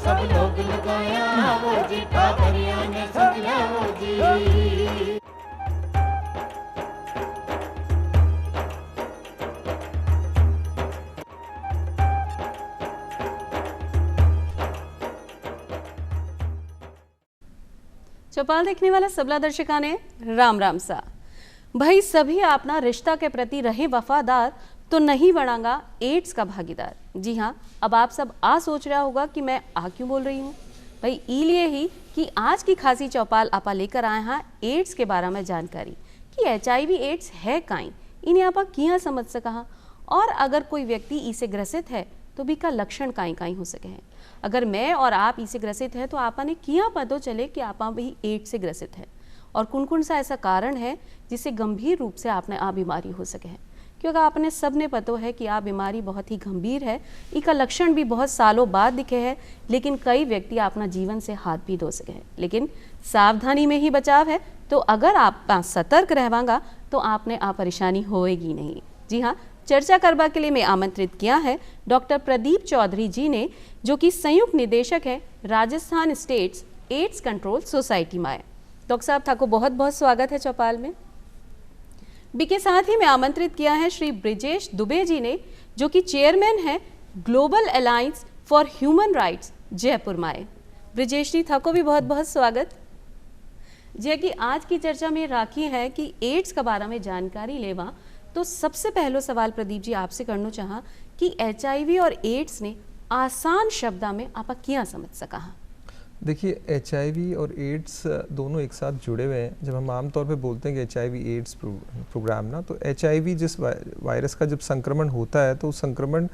सब लोग लगाया वो जी ठाकरिया ने समझा वो जी। चौपाल देखने वाला सबला दर्शका ने राम राम सा। भाई सभी अपना रिश्ता के प्रति रहे वफादार तो नहीं बढ़ांगा एड्स का भागीदार। जी हाँ, अब आप सब सोच रहा होगा कि मैं क्यों बोल रही हूँ। भाई लिए ही कि आज की खासी चौपाल आपा लेकर आए हैं एड्स के बारे में जानकारी कि HIV एड्स है काई, इन्हें आपा किया समझ सका, और अगर कोई व्यक्ति इसे ग्रसित है तो भी का लक्षण काई काई हो सके हैं। अगर मैं और आप इसे ग्रसित है तो आपा ने किया पता चले कि आपा भी एड्स से ग्रसित है, और कौन कौन सा ऐसा कारण है जिससे गंभीर रूप से आपने बीमारी हो सके है। क्योंकि आपने सब ने पता है कि बीमारी बहुत ही गंभीर है, इसका लक्षण भी बहुत सालों बाद दिखे हैं, लेकिन कई व्यक्ति अपना जीवन से हाथ भी धो सके हैं। लेकिन सावधानी में ही बचाव है, तो अगर आप सतर्क रहवांगा तो आपने परेशानी होएगी नहीं। जी हाँ, चर्चा करवा के लिए मैं आमंत्रित किया है डॉक्टर प्रदीप चौधरी जी ने, जो कि संयुक्त निदेशक है Rajasthan states AIDS control society माए। डॉक्टर साहब था को बहुत बहुत स्वागत है चौपाल में। बी के साथ ही मैं आमंत्रित किया है श्री ब्रिजेश दुबे जी ने, जो कि चेयरमैन है global alliance for human rights Jaipur माए। ब्रिजेश जी था को भी बहुत बहुत स्वागत। जय कि आज की चर्चा में राखी है कि एड्स के बारे में जानकारी लेवा, तो सबसे पहलो सवाल प्रदीप जी आपसे करना चाहा कि HIV और एड्स ने आसान शब्दा में आपा क्या समझ सका। देखिए, HIV और एड्स दोनों एक साथ जुड़े हुए हैं। जब हम आमतौर पे बोलते हैं कि HIV एड्स प्रोग्राम ना, तो HIV जिस वायरस का जब संक्रमण होता है तो उस संक्रमण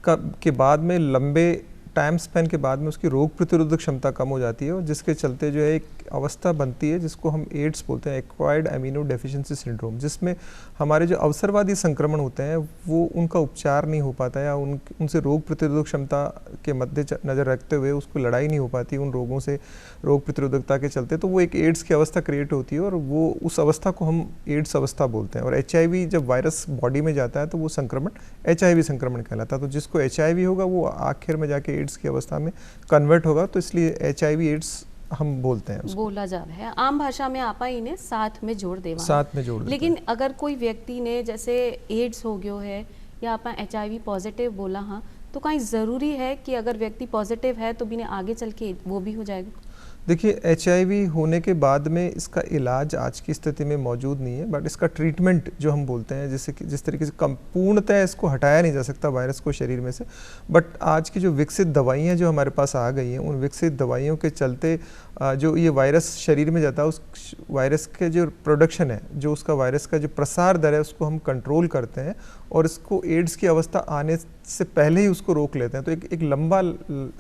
के बाद में लंबे टाइम स्पेन के बाद में उसकी रोग प्रतिरोधक क्षमता कम हो जाती है, और जिसके चलते जो है एक अवस्था बनती है जिसको हम एड्स बोलते हैं, एक्वायर्ड एमिनो डेफिशिएंसी सिंड्रोम, जिसमें हमारे जो अवसरवादी संक्रमण होते हैं वो उनका उपचार नहीं हो पाता, या उनसे रोग प्रतिरोधक क्षमता के मद्दे नज़र रखते हुए उसको लड़ाई नहीं हो पाती उन रोगों से, रोग प्रतिरोधकता के चलते, तो वो एक एड्स की अवस्था क्रिएट होती है, और वो उस अवस्था को हम एड्स अवस्था बोलते हैं। और HIV जब वायरस बॉडी में जाता है तो वो संक्रमण HIV संक्रमण कहलाता है। तो जिसको HIV होगा वो आखिर में जाके एड्स की अवस्था में कन्वर्ट होगा, तो इसलिए HIV एड्स हम बोलते हैं उसको। बोला जा रहा है आम भाषा में आपा इन्हें साथ में जोड़ देवा, साथ में जोड़। लेकिन अगर कोई व्यक्ति ने जैसे एड्स हो गयो है या आपा HIV पॉजिटिव बोला, हाँ, तो कहीं ज़रूरी है कि अगर व्यक्ति पॉजिटिव है तो भी ने आगे चल के वो भी हो जाएगा। देखिए, HIV होने के बाद में इसका इलाज आज की स्थिति में मौजूद नहीं है, बट इसका ट्रीटमेंट जो हम बोलते हैं, जैसे कि जिस तरीके से पूर्णतः इसको हटाया नहीं जा सकता वायरस को शरीर में से, बट आज की जो विकसित दवाइयाँ जो हमारे पास आ गई हैं, उन विकसित दवाइयों के चलते जो ये वायरस शरीर में जाता है, उस वायरस के जो प्रोडक्शन है, जो उसका वायरस का जो प्रसार दर है, उसको हम कंट्रोल करते हैं, और इसको एड्स की अवस्था आने से पहले ही उसको रोक लेते हैं। तो एक लंबा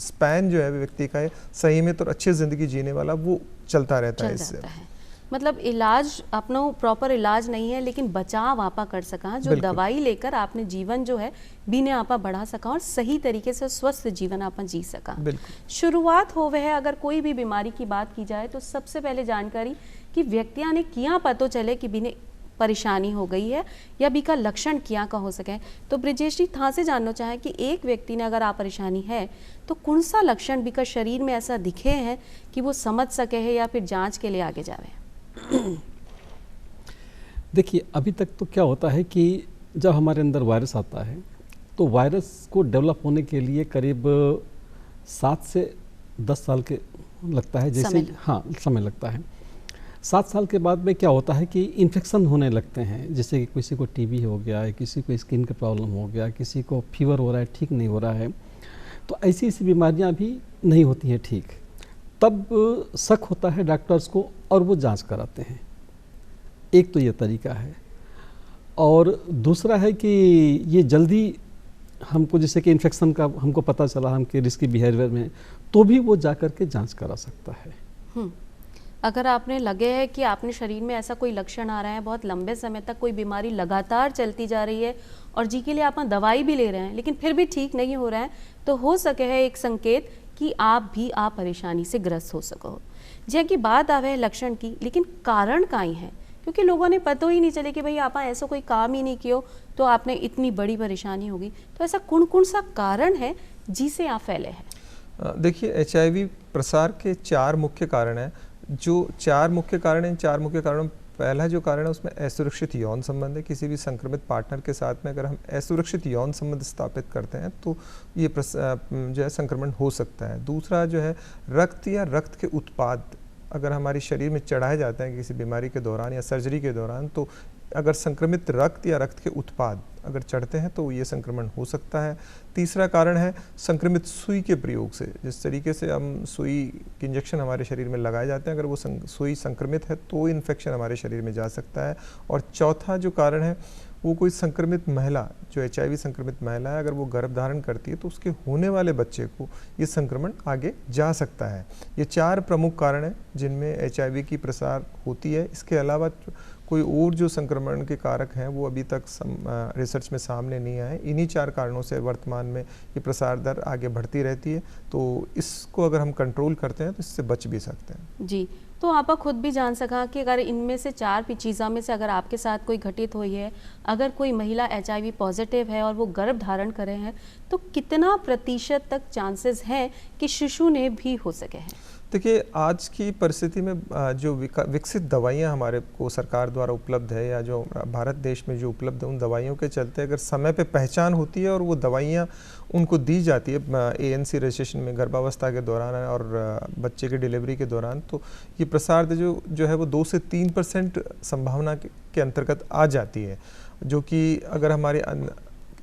स्पैन जो है व्यक्ति का है सही में तो अच्छी ज़िंदगी जीने वाला, वो चलता रहता है इससे। मतलब इलाज अपना प्रॉपर इलाज नहीं है, लेकिन बचाव आपा कर सका, जो दवाई लेकर आपने जीवन जो है बीने आपा बढ़ा सका और सही तरीके से स्वस्थ जीवन आपा जी सका। शुरुआत हो वह अगर कोई भी बीमारी की बात की जाए तो सबसे पहले जानकारी कि व्यक्तिया ने किया पता चले कि बीने परेशानी हो गई है या बी का लक्षण क्या का हो सके। तो ब्रिजेश जी था से जानना चाहे कि एक व्यक्ति ने अगर आप परेशानी है तो कौन सा लक्षण बी का शरीर में ऐसा दिखे हैं कि वो समझ सके है या फिर जांच के लिए आगे जावे। देखिए, अभी तक तो क्या होता है कि जब हमारे अंदर वायरस आता है तो वायरस को डेवलप होने के लिए करीब 7 से 10 साल के लगता है, जैसे समय लगता है। 7 साल के बाद में क्या होता है कि इन्फेक्शन होने लगते हैं, जैसे कि किसी को TB हो गया है, किसी को स्किन का प्रॉब्लम हो गया, किसी को फीवर हो रहा है, ठीक नहीं हो रहा है, तो ऐसी बीमारियां भी नहीं होती हैं ठीक। तब शक होता है डॉक्टर्स को और वो जांच कराते हैं। एक तो ये तरीका है, और दूसरा है कि ये जल्दी हमको जैसे कि इन्फेक्शन का हमको पता चला हमके रिस्की बिहेवियर में, तो भी वो जा कर के जांच करा सकता है। अगर आपने लगे है कि आपने शरीर में ऐसा कोई लक्षण आ रहा है, बहुत लंबे समय तक कोई बीमारी लगातार चलती जा रही है और जी के लिए आप दवाई भी ले रहे हैं लेकिन फिर भी ठीक नहीं हो रहा है, तो हो सके है एक संकेत कि आप परेशानी से ग्रस्त हो सको। जैसे कि बात आवे है लक्षण की, लेकिन कारण काई है, क्योंकि लोगों ने पता ही नहीं चले कि भाई आप ऐसा कोई काम ही नहीं कियो तो आपने इतनी बड़ी परेशानी होगी। तो ऐसा कौन कौन सा कारण है जिसे आप फैले हैं? देखिए HIV प्रसार के 4 मुख्य कारण हैं। जो 4 मुख्य कारण हैं, 4 मुख्य कारणों में पहला जो कारण है उसमें असुरक्षित यौन संबंध है। किसी भी संक्रमित पार्टनर के साथ में अगर हम असुरक्षित यौन संबंध स्थापित करते हैं तो ये जो है संक्रमण हो सकता है। दूसरा जो है रक्त या रक्त के उत्पाद अगर हमारे शरीर में चढ़ाए जाते हैं किसी बीमारी के दौरान या सर्जरी के दौरान, तो अगर संक्रमित रक्त या रक्त के उत्पाद अगर चढ़ते हैं तो ये संक्रमण हो सकता है। तीसरा कारण है संक्रमित सुई के प्रयोग से। जिस तरीके से हम सुई के इंजेक्शन हमारे शरीर में लगाए जाते हैं, अगर वो सुई संक्रमित है तो इन्फेक्शन हमारे शरीर में जा सकता है। और चौथा जो कारण है वो कोई संक्रमित महिला, जो HIV संक्रमित महिला है, अगर वो गर्भ धारण करती है तो उसके होने वाले बच्चे को ये संक्रमण आगे जा सकता है। ये 4 प्रमुख कारण हैं जिनमें HIV की प्रसार होती है। इसके अलावा कोई और जो संक्रमण के कारक हैं वो अभी तक रिसर्च में सामने नहीं आए। इन्हीं 4 कारणों से वर्तमान में ये प्रसार दर आगे बढ़ती रहती है। तो इसको अगर हम कंट्रोल करते हैं तो इससे बच भी सकते हैं। जी, तो आप खुद भी जान सका कि अगर इनमें से 4 चीज़ों में से अगर आपके साथ कोई घटित हुई है, अगर कोई महिला HIV पॉजिटिव है और वो गर्भ धारण करे हैं, तो कितना प्रतिशत तक चांसेस हैं कि शिशु ने भी हो सके हैं? देखिए, आज की परिस्थिति में जो विकसित दवाइयाँ हमारे को सरकार द्वारा उपलब्ध है या जो भारत देश में जो उपलब्ध है, उन दवाइयों के चलते अगर समय पे पहचान होती है और वो दवाइयाँ उनको दी जाती है ANC रजिस्ट्रेशन में गर्भावस्था के दौरान और बच्चे की डिलीवरी के दौरान, तो ये प्रसार जो है वो 2 से 3% संभावना के अंतर्गत आ जाती है। जो कि अगर हमारे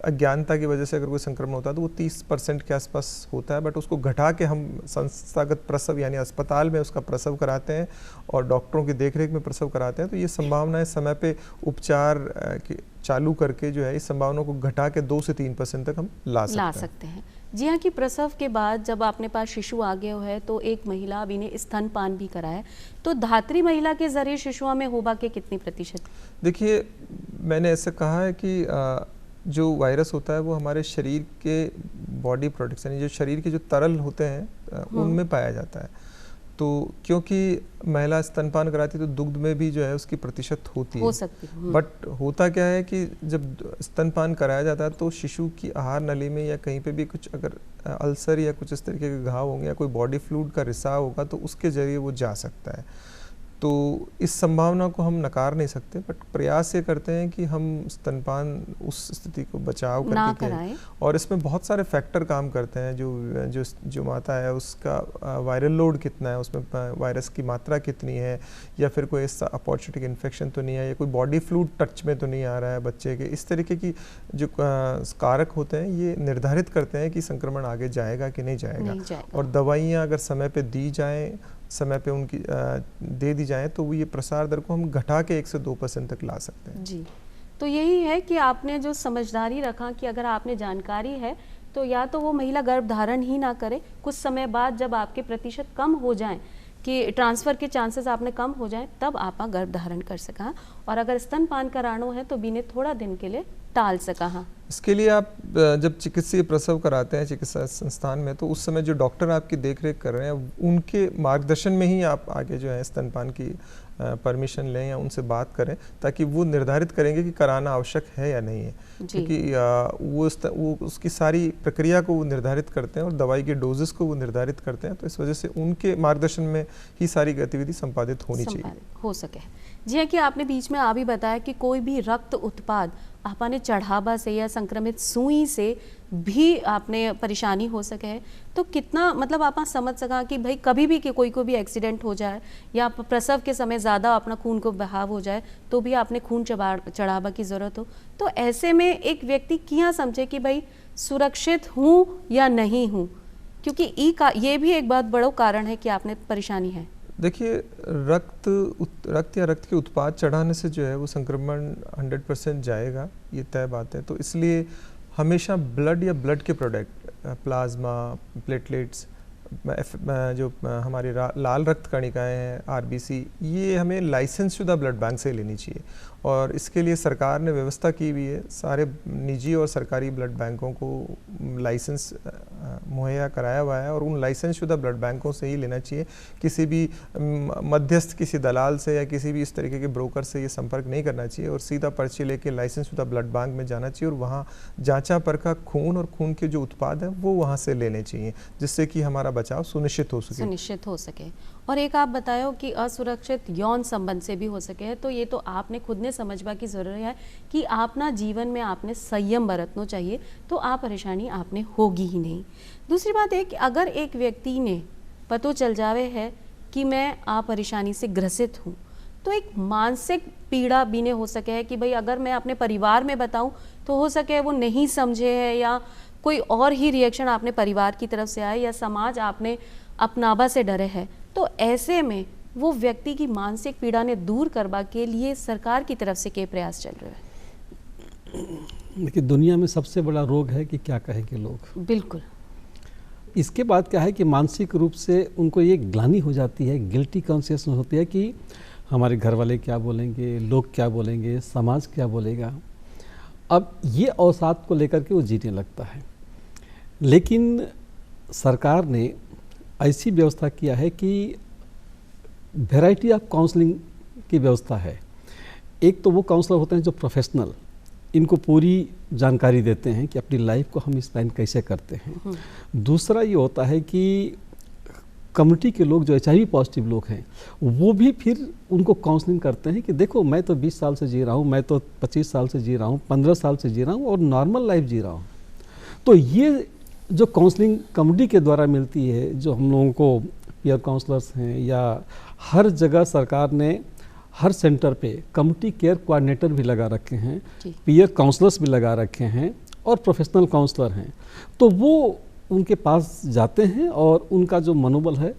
अज्ञानता की वजह से अगर कोई संक्रमण होता है तो वो 30% के आसपास होता है। बट उसको घटा के हम संस्थागत प्रसव यानी अस्पताल में उसका प्रसव कराते हैं और डॉक्टरों की देखरेख में प्रसव कराते हैं, तो ये संभावनाएं समय पे उपचार चालू करके जो है इस संभावना को घटा के 2 से 3% तक हम ला सकते हैं। जी हाँ, कि प्रसव के बाद जब आपने पास शिशु आ गया है तो एक महिला अभी ने स्तनपान भी कराया, तो धात्री महिला के जरिए शिशुओं में होबा के कितनी प्रतिशत? देखिए, मैंने ऐसा कहा है कि जो वायरस होता है वो हमारे शरीर के बॉडी प्रोडक्ट्स यानी जो शरीर के जो तरल होते हैं उनमें पाया जाता है। तो क्योंकि महिला स्तनपान कराती है तो दुग्ध में भी जो है उसकी प्रतिशत होती है, हो सकती है। बट होता क्या है कि जब स्तनपान कराया जाता है तो शिशु की आहार नली में या कहीं पे भी कुछ अगर अल्सर या कुछ इस तरीके के घाव होंगे या कोई बॉडी फ्लूइड का रिसाव होगा तो उसके जरिए वो जा सकता है। तो इस संभावना को हम नकार नहीं सकते, बट प्रयास ये करते हैं कि हम स्तनपान उस स्थिति को बचाव करके करें। और इसमें बहुत सारे फैक्टर काम करते हैं। जो माता है उसका वायरल लोड कितना है, उसमें वायरस की मात्रा कितनी है, या फिर कोई ऐसा अपॉर्चुनिटी इन्फेक्शन तो नहीं है, या कोई बॉडी फ्लूइड टच में तो नहीं आ रहा है बच्चे के। इस तरीके की जो कारक होते हैं ये निर्धारित करते हैं कि संक्रमण आगे जाएगा कि नहीं जाएगा। और दवाइयाँ अगर समय पर दी जाएँ, समय पे उनकी दे दी जाए तो ये प्रसार दर को हम घटा के 1 से 2% तक ला सकते हैं। जी, तो यही है कि आपने जो समझदारी रखा कि अगर आपने जानकारी है तो या तो वो महिला गर्भ धारण ही ना करे, कुछ समय बाद जब आपके प्रतिशत कम हो जाएं कि ट्रांसफ़र के चांसेस आपने कम हो जाएं तब आप गर्भ धारण कर सका, और अगर स्तनपान करानो है तो बिने थोड़ा दिन के लिए टाल सका। हाँ, इसके लिए आप जब चिकित्सीय प्रसव कराते हैं चिकित्सा संस्थान में तो उस समय जो डॉक्टर आपकी देखरेख कर रहे हैं उनके मार्गदर्शन में ही आप आगे जो है स्तनपान की परमिशन लें या उनसे बात करें, ताकि वो निर्धारित करेंगे कि कराना आवश्यक है या नहीं है। क्योंकि वो उसकी सारी प्रक्रिया को वो निर्धारित करते हैं और दवाई के डोजेस को वो निर्धारित करते हैं, तो इस वजह से उनके मार्गदर्शन में ही सारी गतिविधि संपादित होनी चाहिए, हो सके। जी हाँ, कि आपने बीच में आ भी बताया कि कोई भी रक्त उत्पाद आपने चढ़ावा से या संक्रमित सुई से भी आपने परेशानी हो सके है, तो कितना मतलब आप समझ सका कि भाई कभी भी कि कोई को भी एक्सीडेंट हो जाए या प्रसव के समय ज़्यादा अपना खून को बहाव हो जाए तो भी आपने खून चढ़ावा की ज़रूरत हो, तो ऐसे में एक व्यक्ति क्या समझे कि भाई सुरक्षित हूँ या नहीं हूँ, क्योंकि ये भी एक बहुत बड़ा कारण है कि आपने परेशानी है। देखिए, रक्त या रक्त के उत्पाद चढ़ाने से जो है वो संक्रमण 100% जाएगा, ये तय बात है। तो इसलिए हमेशा ब्लड या ब्लड के प्रोडक्ट, प्लाज्मा, प्लेटलेट्स, जो हमारी लाल रक्त कणिकाएँ हैं, RBC, ये हमें लाइसेंस शुदा ब्लड बैंक से लेनी चाहिए। और इसके लिए सरकार ने व्यवस्था की हुई है, सारे निजी और सरकारी ब्लड बैंकों को लाइसेंस मुहैया कराया हुआ है और उन लाइसेंस शुदा ब्लड बैंकों से ही लेना चाहिए। किसी भी मध्यस्थ, किसी दलाल से या किसी भी इस तरीके के ब्रोकर से ये संपर्क नहीं करना चाहिए और सीधा पर्ची लेके लाइसेंस शुदा ब्लड बैंक में जाना चाहिए और वहाँ जांचा परखा खून और खून के जो उत्पाद हैं वो वहाँ से लेने चाहिए, जिससे कि हमारा बचाव सुनिश्चित हो सके। और एक आप बताओ कि असुरक्षित यौन संबंध से भी हो सके, तो ये तो आपने खुद ने समझवा की ज़रूरत है कि आप ना जीवन में आपने संयम बरतना चाहिए, तो आप परेशानी आपने होगी ही नहीं। दूसरी बात है कि अगर एक व्यक्ति ने पतो चल जावे है कि मैं आप परेशानी से ग्रसित हूँ, तो एक मानसिक पीड़ा भी ने हो सके है कि भाई अगर मैं अपने परिवार में बताऊँ तो हो सके वो नहीं समझे है या कोई और ही रिएक्शन आपने परिवार की तरफ से आए या समाज आपने अपनावा से डरे है, तो ऐसे में वो व्यक्ति की मानसिक पीड़ा ने दूर करवा के लिए सरकार की तरफ से क्या प्रयास चल रहे हैं? देखिए, दुनिया में सबसे बड़ा रोग है कि क्या कहेंगे लोग। बिल्कुल। इसके बाद क्या है कि मानसिक रूप से उनको ये ग्लानि हो जाती है, गिल्टी कॉन्शियसनेस होती है कि हमारे घर वाले क्या बोलेंगे, लोग क्या बोलेंगे, समाज क्या बोलेगा। अब ये अवसाद को लेकर के वो जीने लगता है। लेकिन सरकार ने ऐसी व्यवस्था किया है कि वैरायटी ऑफ काउंसलिंग की व्यवस्था है। एक तो वो काउंसलर होते हैं जो प्रोफेशनल, इनको पूरी जानकारी देते हैं कि अपनी लाइफ को हम स्पेंड कैसे करते हैं। दूसरा ये होता है कि कम्युनिटी के लोग जो HIV पॉजिटिव लोग हैं वो भी फिर उनको काउंसलिंग करते हैं कि देखो मैं तो 20 साल से जी रहा हूँ, मैं तो 25 साल से जी रहा हूँ, 15 साल से जी रहा हूँ और नॉर्मल लाइफ जी रहा हूँ। तो ये जो काउंसलिंग कम्युनिटी के द्वारा मिलती है, जो हम लोगों को पीयर काउंसलर्स हैं या हर जगह सरकार ने हर सेंटर पे कम्युनिटी केयर कोऑर्डिनेटर भी लगा रखे हैं, पीयर काउंसलर्स भी लगा रखे हैं और प्रोफेशनल काउंसलर हैं, तो वो उनके पास जाते हैं और उनका जो मनोबल है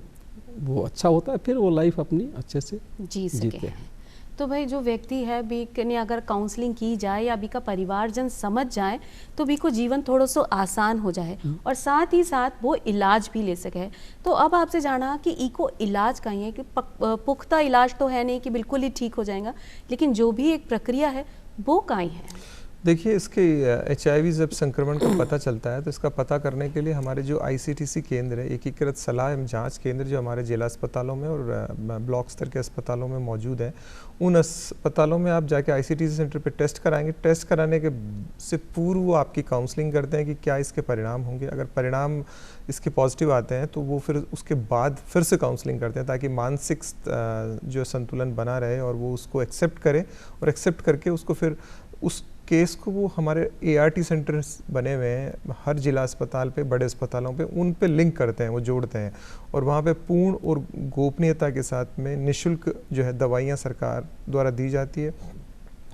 वो अच्छा होता है, फिर वो लाइफ अपनी अच्छे से जीते हैं। तो भाई जो व्यक्ति है भी ने अगर काउंसलिंग की जाए या भी का परिवारजन समझ जाए तो भी को जीवन थोड़ा सा आसान हो जाए और साथ ही साथ वो इलाज भी ले सके। तो अब आपसे जाना कि इको इलाज कहीं है कि पुख्ता इलाज तो है नहीं कि बिल्कुल ही ठीक हो जाएगा, लेकिन जो भी एक प्रक्रिया है वो कहीं है। देखिए, इसके HIV जब संक्रमण का पता चलता है तो इसका पता करने के लिए हमारे जो ICTC केंद्र है, एकीकृत सलाह एवं जांच केंद्र, जो हमारे जिला अस्पतालों में और ब्लॉक स्तर के अस्पतालों में मौजूद है, उन अस्पतालों में आप जाके ICTC सेंटर पे टेस्ट कराएंगे। टेस्ट कराने के से पूर्व वो आपकी काउंसलिंग करते हैं कि क्या इसके परिणाम होंगे। अगर परिणाम इसके पॉजिटिव आते हैं तो वो फिर उसके बाद फिर से काउंसलिंग करते हैं ताकि मानसिक जो संतुलन बना रहे और वो उसको एक्सेप्ट करे और एक्सेप्ट करके उसको फिर उस केस को वो हमारे ART सेंटर्स बने हुए हैं हर जिला अस्पताल पे, बड़े अस्पतालों पे, उन पे लिंक करते हैं, वो जोड़ते हैं और वहाँ पे पूर्ण और गोपनीयता के साथ में निःशुल्क जो है दवाइयाँ सरकार द्वारा दी जाती है।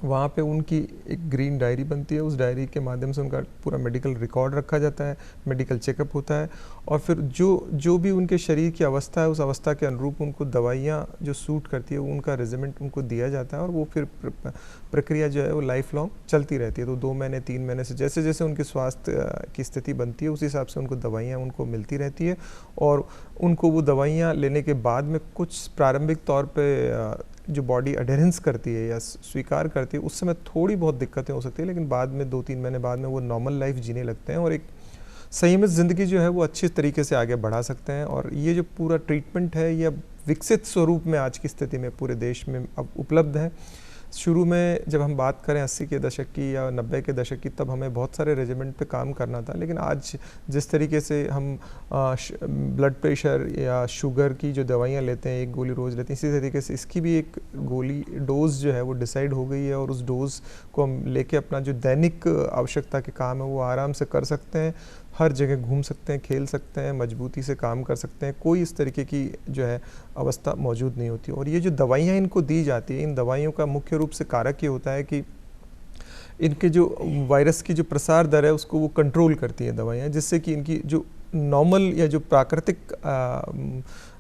वहाँ पे उनकी एक ग्रीन डायरी बनती है, उस डायरी के माध्यम से उनका पूरा मेडिकल रिकॉर्ड रखा जाता है, मेडिकल चेकअप होता है और फिर जो भी उनके शरीर की अवस्था है उस अवस्था के अनुरूप उनको दवाइयाँ जो सूट करती है उनका रेजिमेंट उनको दिया जाता है और वो फिर प्रक्रिया जो है वो लाइफ लॉन्ग चलती रहती है। तो 2 महीने 3 महीने से जैसे जैसे उनके स्वास्थ्य की स्थिति बनती है उस हिसाब से उनको दवाइयाँ उनको मिलती रहती है और उनको वो दवाइयाँ लेने के बाद में कुछ प्रारंभिक तौर पर जो बॉडी अडेरेंस करती है या स्वीकार करती है उस समय थोड़ी बहुत दिक्कतें हो सकती है, लेकिन बाद में 2-3 महीने बाद में वो नॉर्मल लाइफ जीने लगते हैं और एक संयमित ज़िंदगी जो है वो अच्छी तरीके से आगे बढ़ा सकते हैं। और ये जो पूरा ट्रीटमेंट है यह विकसित स्वरूप में आज की स्थिति में पूरे देश में अब उपलब्ध है। शुरू में जब हम बात करें 80 के दशक की या 90 के दशक की, तब हमें बहुत सारे रेजिमेंट पे काम करना था, लेकिन आज जिस तरीके से हम ब्लड प्रेशर या शुगर की जो दवाइयाँ लेते हैं, 1 गोली रोज़ लेते हैं, इसी तरीके से इसकी भी एक गोली डोज जो है वो डिसाइड हो गई है और उस डोज को हम लेके अपना जो दैनिक आवश्यकता के काम है वो आराम से कर सकते हैं, हर जगह घूम सकते हैं, खेल सकते हैं, मजबूती से काम कर सकते हैं, कोई इस तरीके की जो है अवस्था मौजूद नहीं होती। और ये जो दवाइयाँ इनको दी जाती है, इन दवाइयों का मुख्य रूप से कारक ये होता है कि इनके जो वायरस की जो प्रसार दर है उसको वो कंट्रोल करती है दवाइयाँ, जिससे कि इनकी जो नॉर्मल या जो प्राकृतिक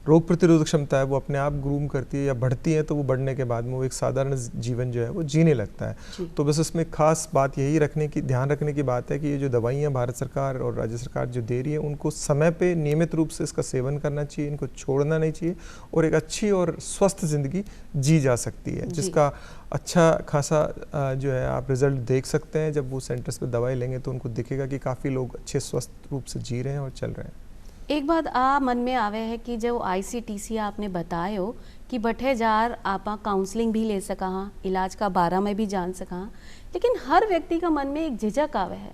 रोग प्रतिरोधक क्षमता है वो अपने आप ग्रूम करती है या बढ़ती है, तो वो बढ़ने के बाद में वो एक साधारण जीवन जो है वो जीने लगता है। तो बस इसमें खास बात यही ध्यान रखने की बात है कि ये जो दवाइयाँ भारत सरकार और राज्य सरकार जो दे रही है उनको समय पे नियमित रूप से इसका सेवन करना चाहिए, इनको छोड़ना नहीं चाहिए और एक अच्छी और स्वस्थ ज़िंदगी जी जा सकती है, जिसका अच्छा खासा जो है आप रिजल्ट देख सकते हैं। जब वो सेंटर्स पे दवाई लेंगे तो उनको दिखेगा कि काफ़ी लोग अच्छे स्वस्थ रूप से जी रहे हैं और चल रहे हैं। एक बात मन में आवे है कि जो ICTC आपने बतायो कि बठे जार आप काउंसलिंग भी ले सका हाँ, इलाज का बारे में भी जान सका हाँ, लेकिन हर व्यक्ति का मन में एक झिझक आवे है,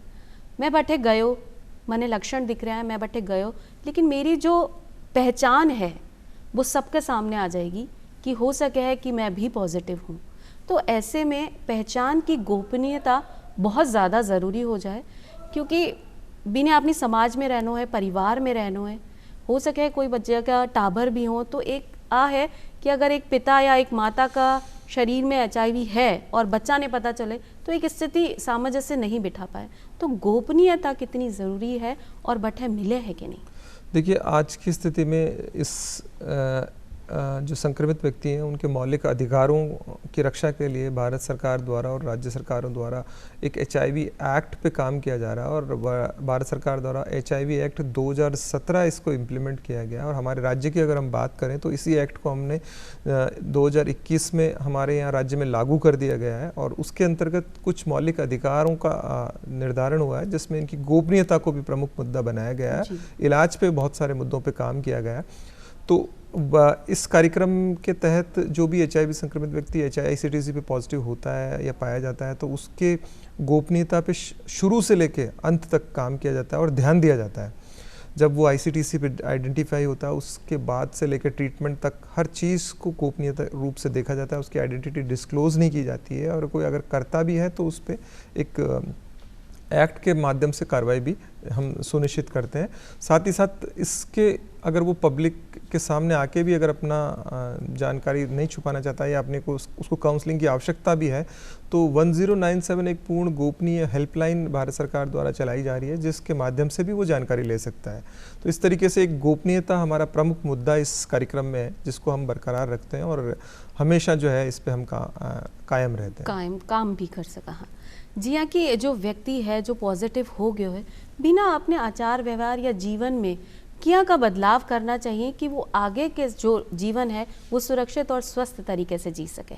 मैं बठे गयो, मने लक्षण दिख रहा है, मैं बठे गयो, लेकिन मेरी जो पहचान है वो सबके सामने आ जाएगी कि हो सके है कि मैं भी पॉजिटिव हूँ। तो ऐसे में पहचान की गोपनीयता बहुत ज़्यादा ज़रूरी हो जाए, क्योंकि बिना अपनी समाज में रहना है, परिवार में रहना है, हो सके कोई बच्चे का टाबर भी हो तो एक है कि अगर एक पिता या एक माता का शरीर में HIV है और बच्चा ने पता चले तो एक स्थिति सामंजस्य नहीं बिठा पाए। तो गोपनीयता कितनी ज़रूरी है और बठे मिले है कि नहीं? देखिए, आज की स्थिति में इस जो संक्रमित व्यक्ति हैं उनके मौलिक अधिकारों की रक्षा के लिए भारत सरकार द्वारा और राज्य सरकारों द्वारा एक HIV एक्ट पे काम किया जा रहा है और भारत सरकार द्वारा HIV एक्ट 2017 इसको इम्प्लीमेंट किया गया। और हमारे राज्य की अगर हम बात करें तो इसी एक्ट को हमने 2021 में हमारे यहाँ राज्य में लागू कर दिया गया है और उसके अंतर्गत कुछ मौलिक अधिकारों का निर्धारण हुआ है, जिसमें इनकी गोपनीयता को भी प्रमुख मुद्दा बनाया गया है। इलाज पे बहुत सारे मुद्दों पे काम किया गया है। तो इस कार्यक्रम के तहत जो भी HIV संक्रमित व्यक्ति ICTC पे पॉजिटिव होता है या पाया जाता है तो उसके गोपनीयता पे शुरू से लेके अंत तक काम किया जाता है और ध्यान दिया जाता है। जब वो ICTC पे आइडेंटिफाई होता है उसके बाद से लेकर ट्रीटमेंट तक हर चीज़ को गोपनीयता रूप से देखा जाता है, उसकी आइडेंटिटी डिस्क्लोज नहीं की जाती है और कोई अगर करता भी है तो उस पर एक एक्ट के माध्यम से कार्रवाई भी हम सुनिश्चित करते हैं। साथ ही साथ इसके अगर वो पब्लिक के सामने आके भी अगर अपना जानकारी नहीं छुपाना चाहता है या अपने को उसको काउंसलिंग की आवश्यकता भी है तो 1097 एक पूर्ण गोपनीय हेल्पलाइन भारत सरकार द्वारा चलाई जा रही है, जिसके माध्यम से भी वो जानकारी ले सकता है। तो इस तरीके से एक गोपनीयता हमारा प्रमुख मुद्दा इस कार्यक्रम में है, जिसको हम बरकरार रखते हैं और हमेशा जो है इस पर हम कायम रहते हैं, काम भी कर सका। जी हाँ, कि जो व्यक्ति है जो पॉजिटिव हो गया है, बिना अपने आचार व्यवहार या जीवन में क्या का बदलाव करना चाहिए कि वो आगे के जो जीवन है वो सुरक्षित और स्वस्थ तरीके से जी सके?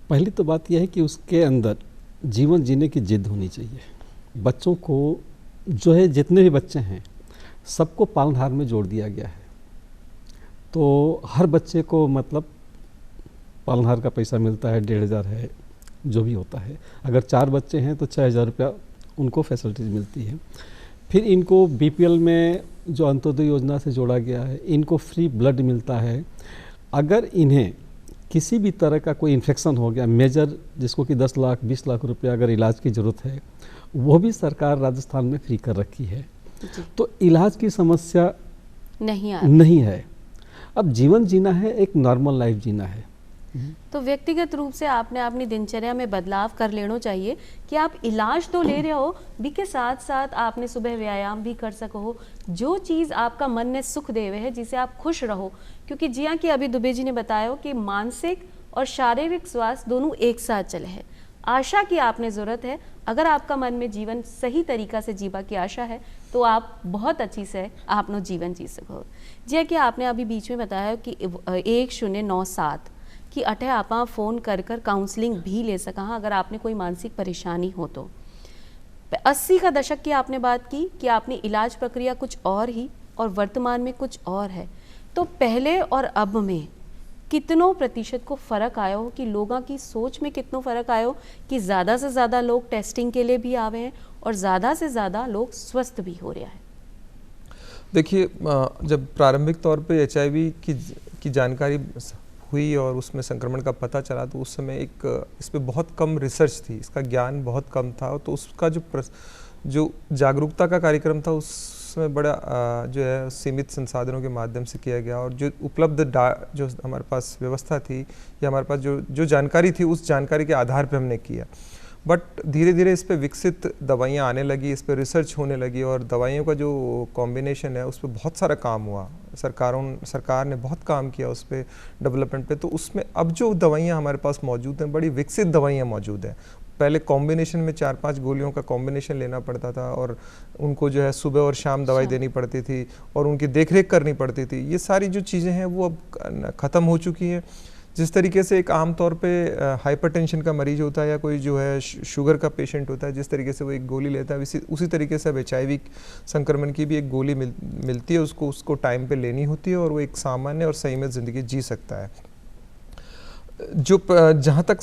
पहली तो बात यह है कि उसके अंदर जीवन जीने की जिद होनी चाहिए। बच्चों को जो है, जितने भी बच्चे हैं सबको पालनहार में जोड़ दिया गया है, तो हर बच्चे को मतलब पालनहार का पैसा मिलता है, 1500 है जो भी होता है। अगर 4 बच्चे हैं तो 6000 रुपया उनको फैसिलिटीज़ मिलती है। फिर इनको BPL में जो अंत्योदय योजना से जोड़ा गया है, इनको फ्री ब्लड मिलता है। अगर इन्हें किसी भी तरह का कोई इन्फेक्शन हो गया मेजर, जिसको कि 10 लाख 20 लाख रुपया अगर इलाज की ज़रूरत है, वो भी सरकार राजस्थान में फ्री कर रखी है। तो इलाज की समस्या नहीं है। अब जीवन जीना है, एक नॉर्मल लाइफ जीना है। तो व्यक्तिगत रूप से आपने अपनी दिनचर्या में बदलाव कर लेना चाहिए कि आप इलाज तो ले रहे हो भी के साथ साथ आपने सुबह व्यायाम भी कर सको, जो चीज़ आपका मन ने सुख देवे है, जिसे आप खुश रहो। क्योंकि जी हाँ, कि अभी दुबे जी ने बताया कि मानसिक और शारीरिक स्वास्थ्य दोनों एक साथ चले हैं। आशा की आपने ज़रूरत है। अगर आपका मन में जीवन सही तरीका से जीवा की आशा है तो आप बहुत अच्छी से अपना जीवन जी सको। जी कि आपने अभी बीच में बताया कि 1097 कि अठे आप फ़ोन कर काउंसलिंग भी ले सका हाँ, अगर आपने कोई मानसिक परेशानी हो तो। 80 का दशक की आपने बात की कि आपने इलाज प्रक्रिया कुछ और ही और वर्तमान में कुछ और है। तो पहले और अब में कितनों प्रतिशत को फ़र्क आया हो, कि लोगों की सोच में कितनों फ़र्क आया हो कि ज़्यादा से ज़्यादा लोग टेस्टिंग के लिए भी आवे हैं और ज़्यादा से ज़्यादा लोग स्वस्थ भी हो रहे हैं? देखिए, जब प्रारंभिक तौर पे HIV की जानकारी हुई और उसमें संक्रमण का पता चला तो उस समय इस पे बहुत कम रिसर्च थी, इसका ज्ञान बहुत कम था। तो उसका जो जागरूकता का कार्यक्रम था उसमें बड़ा जो है सीमित संसाधनों के माध्यम से किया गया और जो उपलब्ध जो हमारे पास व्यवस्था थी या हमारे पास जो जानकारी थी उस जानकारी के आधार पे हमने किया। बट धीरे धीरे इस पे विकसित दवाइयाँ आने लगी, इस पे रिसर्च होने लगी और दवाइयों का जो कॉम्बिनेशन है उस पर बहुत सारा काम हुआ। सरकार ने बहुत काम किया उस पर डेवलपमेंट पे। तो उसमें अब जो दवाइयाँ हमारे पास मौजूद हैं, बड़ी विकसित दवाइयाँ मौजूद हैं। पहले कॉम्बिनेशन में 4-5 गोलियों का कॉम्बिनेशन लेना पड़ता था और उनको जो है सुबह और शाम दवाई देनी पड़ती थी और उनकी देखरेख करनी पड़ती थी। ये सारी जो चीज़ें हैं वो अब ख़त्म हो चुकी हैं। जिस तरीके से एक आम तौर पे हाइपरटेंशन का मरीज होता है या कोई जो है शुगर का पेशेंट होता है, जिस तरीके से वो एक गोली लेता है, उसी तरीके से अब HIV संक्रमण की भी एक गोली मिलती है, उसको टाइम पे लेनी होती है और वो एक सामान्य और संयमित ज़िंदगी जी सकता है। जो जहाँ तक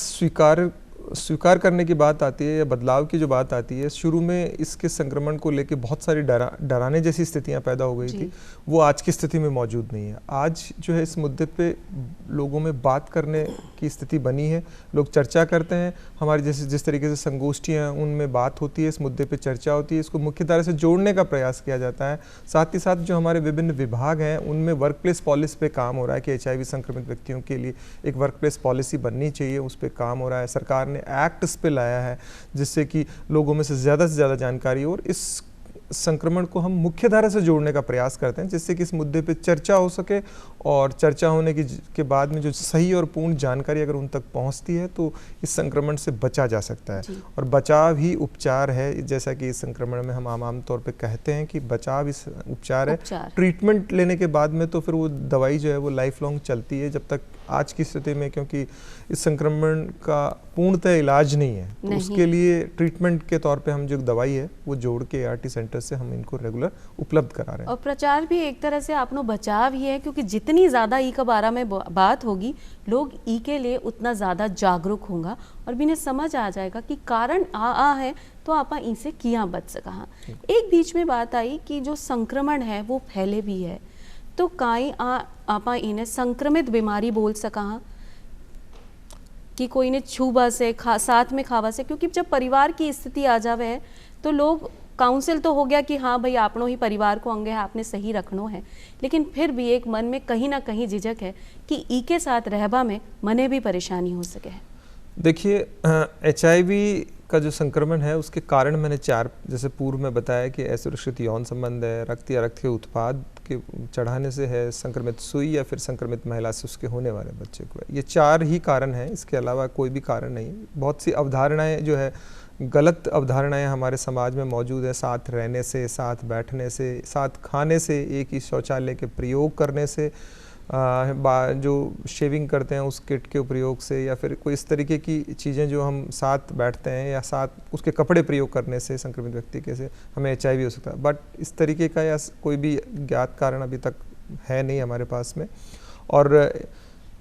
स्वीकार करने की बात आती है या बदलाव की जो बात आती है, शुरू में इसके संक्रमण को लेके बहुत सारी डराने जैसी स्थितियां पैदा हो गई थी, वो आज की स्थिति में मौजूद नहीं है। आज जो है इस मुद्दे पे लोगों में बात करने की स्थिति बनी है, लोग चर्चा करते हैं। हमारी जैसे जिस तरीके से संगोष्ठियाँ हैं उनमें बात होती है, इस मुद्दे पे चर्चा होती है, इसको मुख्य धारा से जोड़ने का प्रयास किया जाता है। साथ ही साथ जो हमारे विभिन्न विभाग हैं उनमें वर्क प्लेस पॉलिसी पे काम हो रहा है कि HIV संक्रमित व्यक्तियों के लिए एक वर्क प्लेस पॉलिसी बननी चाहिए, उस पर काम हो रहा है। सरकार ने एक्ट इस पे लाया है जिससे कि लोगों में से ज़्यादा जानकारी हो और इस संक्रमण को हम मुख्य धारा से जोड़ने का प्रयास करते हैं, जिससे कि इस मुद्दे पे चर्चा हो सके और चर्चा होने के बाद में जो सही और पूर्ण जानकारी अगर उन तक पहुंचती है तो इस संक्रमण से बचा जा सकता है। और बचाव ही उपचार है, जैसा कि इस संक्रमण में हम आम तौर पे कहते हैं कि बचाव इस उपचार है। ट्रीटमेंट लेने के बाद में तो फिर वो दवाई जो है वो लाइफ लॉन्ग चलती है जब तक आज की स्थिति में, क्योंकि इस संक्रमण का पूर्णतः इलाज नहीं है, तो उसके लिए ट्रीटमेंट के तौर पे हम जो दवाई है वो जोड़ के ART सेंटर से हम इनको रेगुलर उपलब्ध करा रहे हैं। और प्रचार भी एक तरह से आपनो बचाव ही है, क्योंकि जितनी ज़्यादा ई के बारे में बात होगी, लोग ई के लिए उतना ज़्यादा जागरूक होंगे और भी ने समझ आ जाएगा कि कारण आ है तो आप इनसे किया बच सका। एक बीच में बात आई कि जो संक्रमण है वो फैले भी है, तो काई आप इन्हें संक्रमित बीमारी बोल सका कि कोई ने छूबा से साथ में खावा से, क्योंकि जब परिवार की स्थिति आ जावे है तो लोग काउंसिल तो हो गया कि हाँ भाई आपनो ही परिवार को अंग है, आपने सही रखनो है, लेकिन फिर भी एक मन में कहीं ना कहीं झिझक है कि ई के साथ रहबा में मने भी परेशानी हो सके है। देखिए HIV का जो संक्रमण है उसके कारण मैंने 4 जैसे पूर्व में बताया कि असुरक्षित यौन संबंध है, रक्त या रक्त के उत्पाद के चढ़ाने से है, संक्रमित सुई या फिर संक्रमित महिला से उसके होने वाले बच्चे को है। ये 4 ही कारण हैं, इसके अलावा कोई भी कारण नहीं। बहुत सी अवधारणाएं जो है गलत अवधारणाएं हमारे समाज में मौजूद है, साथ रहने से, साथ बैठने से, साथ खाने से, एक ही शौचालय के प्रयोग करने से, जो शेविंग करते हैं उस किट के प्रयोग से, या फिर कोई इस तरीके की चीज़ें जो हम साथ बैठते हैं या साथ उसके कपड़े प्रयोग करने से संक्रमित व्यक्ति के से हमें HIV हो सकता है। बट इस तरीके का या कोई भी ज्ञात कारण अभी तक है नहीं हमारे पास में। और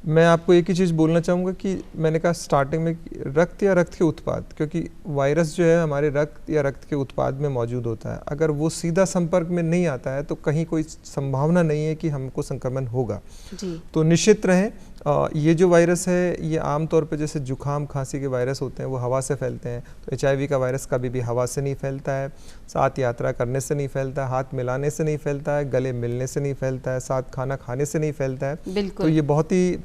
मैं आपको एक ही चीज़ बोलना चाहूँगा कि मैंने कहा स्टार्टिंग में रक्त या रक्त के उत्पाद, क्योंकि वायरस जो है हमारे रक्त या रक्त के उत्पाद में मौजूद होता है, अगर वो सीधा संपर्क में नहीं आता है तो कहीं कोई संभावना नहीं है कि हमको संक्रमण होगा जी। तो निश्चित रहें, ये जो वायरस है ये आमतौर पे जैसे जुकाम खांसी के वायरस होते हैं वो हवा से फैलते हैं, तो HIV का वायरस कभी भी हवा से नहीं फैलता है, साथ यात्रा करने से नहीं फैलता है, हाथ मिलाने से नहीं फैलता है, गले मिलने से नहीं फैलता है, साथ खाना खाने से नहीं फैलता है। तो ये बहुत ही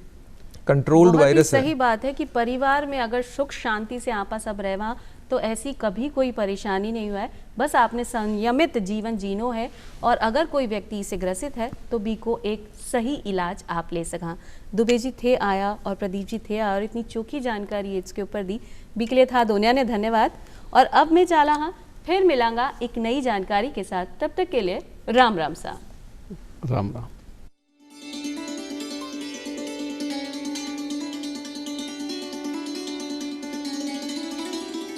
कंट्रोल्ड वायरस है। सही बात है कि परिवार में अगर सुख शांति से आपा सब रहवा तो ऐसी कभी कोई परेशानी नहीं हुआ है, बस आपने संयमित जीवन जीनो है और अगर कोई व्यक्ति इसे ग्रसित है तो बी को एक सही इलाज आप ले सका। दुबे जी थे आया और प्रदीप जी थे और इतनी चोखी जानकारी इसके ऊपर दी, बी के लिए था दोनिया ने धन्यवाद। और अब मैं चाला हाँ फिर मिलांगा एक नई जानकारी के साथ, तब तक के लिए राम राम सा। राम राम।